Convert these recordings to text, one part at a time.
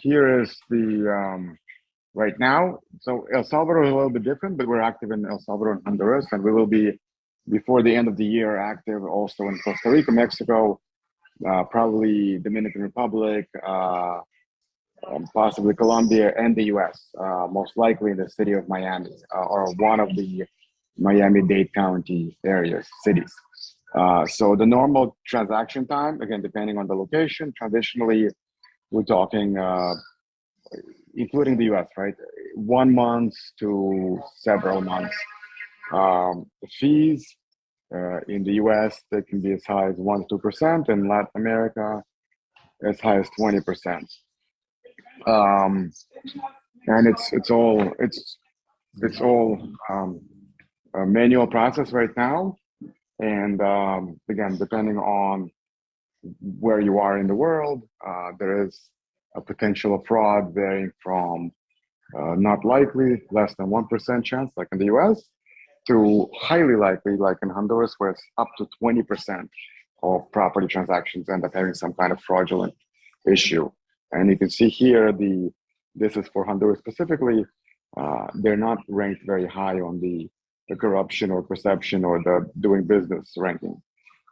Here is the right now. So El Salvador is a little bit different, but we're active in El Salvador and Honduras, and we will be before the end of the year active also in Costa Rica, Mexico, probably Dominican Republic, possibly Colombia, and the U.S. Most likely in the city of Miami or one of the Miami-Dade County areas, cities. So the normal transaction time, again, depending on the location, traditionally we're talking, including the US, right? 1 month to several months. The fees in the US, they can be as high as 1 to 2%, in Latin America, as high as 20%. Um, and it's all a manual process right now. And again, depending on where you are in the world, there is a potential of fraud varying from not likely, less than 1% chance, like in the US, to highly likely, like in Honduras, where it's up to 20% of property transactions end up having some kind of fraudulent issue. And you can see here, this is for Honduras specifically, they're not ranked very high on the corruption or perception or the doing business ranking.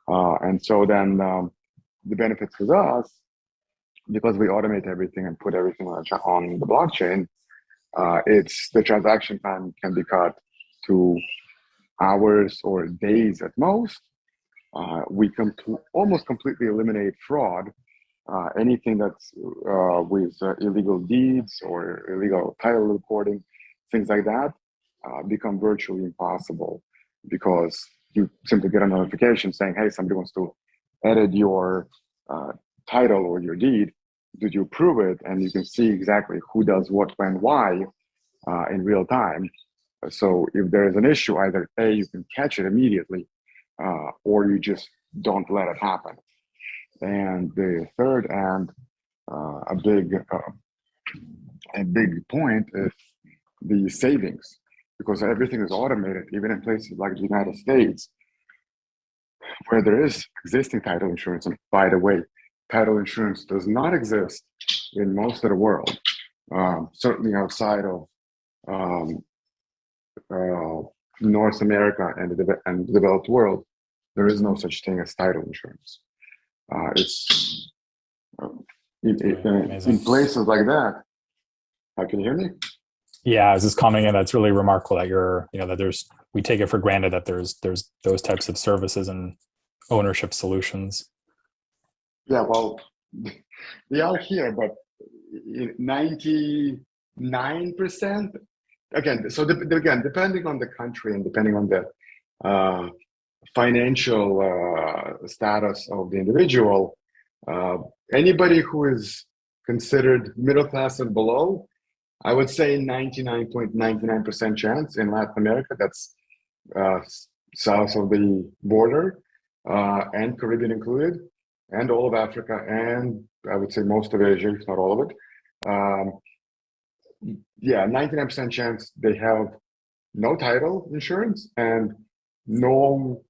And so then the benefits with us, because we automate everything and put everything on the blockchain, it's the transaction time can be cut to hours or days at most. We almost completely eliminate fraud. Anything that's with illegal deeds or illegal title reporting, things like that, become virtually impossible because you simply get a notification saying, hey, somebody wants to edit your title or your deed. Did you approve it? And you can see exactly who does what, when, why in real time. So if there is an issue, either A, you can catch it immediately, or you just don't let it happen. And the third and a big point is the savings, because everything is automated, even in places like the United States, where there is existing title insurance. And by the way, title insurance does not exist in most of the world, certainly outside of North America and the developed world. There is no such thing as title insurance. It's in places like that. Can you hear me? Yeah, I was just commenting, and that's really remarkable that that we take it for granted that there's those types of services and ownership solutions. Yeah, well, they are here, but 99%. Again, so again, depending on the country and depending on the financial status of the individual, anybody who is considered middle class and below, I would say 99.99% chance in Latin America, that's south of the border, and Caribbean included, and all of Africa, and I would say most of Asia, if not all of it. Yeah, 99% chance they have no title insurance and no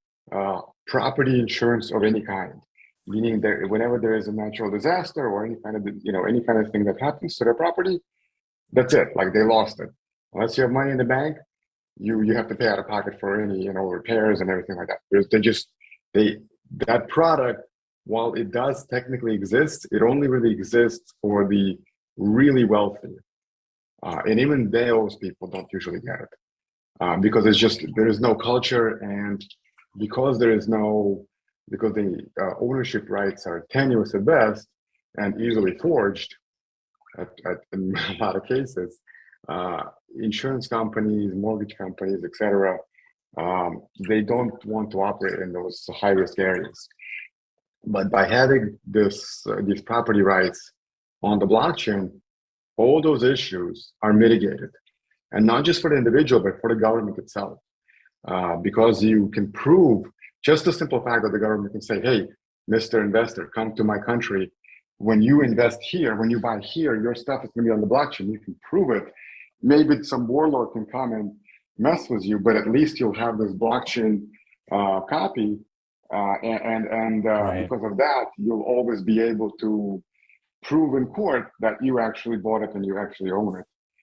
property insurance of any kind. Meaning that whenever there is a natural disaster or any kind of thing that happens to their property, that's it. Like they lost it. Unless you have money in the bank, you have to pay out of pocket for any repairs and everything like that. That product, while it does technically exist, it only really exists for the really wealthy, and even those people don't usually get it because there is no culture, and because the ownership rights are tenuous at best and easily forged in a lot of cases, insurance companies, mortgage companies, etc., they don't want to operate in those high risk areas. But by having these property rights on the blockchain, all those issues are mitigated, and not just for the individual, but for the government itself, because you can prove just the simple fact that the government can say, "Hey, Mr. Investor, come to my country. When you invest here, when you buy here, your stuff is going to be on the blockchain. You can prove it. Maybe some warlord can come and mess with you, but at least you'll have this blockchain copy, and Right. because of that, you'll always be able to prove in court that you actually bought it and you actually own it.